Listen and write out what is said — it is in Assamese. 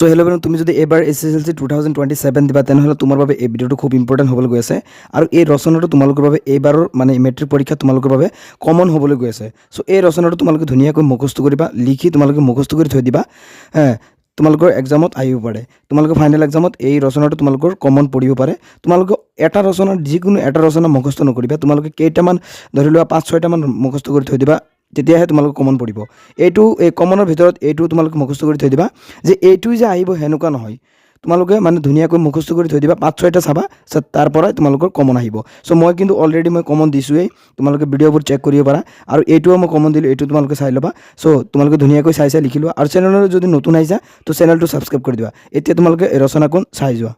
সো হেল্ল' বন্ধু, তুমি যদি এবাৰ SSLC 2027 দিবা তেনেহ'লে তোমাৰ বাবে এই ভিডিঅ'টো খুব ইম্পৰ্টেণ্ট হ'বলৈ গৈ আছে আৰু এই ৰচনাটো তোমালোকৰ বাবে এইবাৰৰ মানে মেট্ৰিক পৰীক্ষাত তোমালোকৰ বাবে কমন হ'বলৈ গৈ আছে। সো এই ৰচনাটো তোমালোকে ধুনীয়াকৈ মুখস্থ কৰিবা, লিখি তোমালোকে মুখস্থ কৰি থৈ দিবা। তোমালোকৰ এক্সামত আহিব পাৰে, তোমালোকৰ ফাইনেল এক্সামত এই ৰচনাটো তোমালোকৰ কমন পৰিব পাৰে। তোমালোকে এটা ৰচনাৰ যিকোনো এটা ৰচনা মুখস্থ নকৰিবা, তোমালোকে কেইটামান ধৰি লোৱা 5-6টামান মুখস্থ কৰি থৈ দিবা, তেতিয়াহে তোমালোকে কমন পৰিব। এইটো এই কমনৰ ভিতৰত এইটো তোমালোকে মুখস্থ কৰি থৈ দিবা যে এইটোই যে আহিব সেনেকুৱা নহয়। তোমালোকে মানে ধুনীয়াকৈ মুখস্থ কৰি থৈ দিবা, 5-6টা চাবা, তাৰ পৰাই তোমালোকৰ কমন আহিব। চ' মই কিন্তু অলৰেডি মই কমন দিছোঁৱেই, তোমালোকে ভিডিঅ'বোৰ চেক কৰিব পাৰা আৰু এইটোও মই কমন দিলোঁ, এইটো তোমালোকে চাই ল'বা। চ' তোমালোকে ধুনীয়াকৈ চাই লিখি লোৱা আৰু চেনেললৈ যদি নতুন আহিছা তো চেনেলটো ছাবস্ক্ৰাইব কৰি দিবা। এতিয়া তোমালোকে এই ৰচনাখন চাই যোৱা।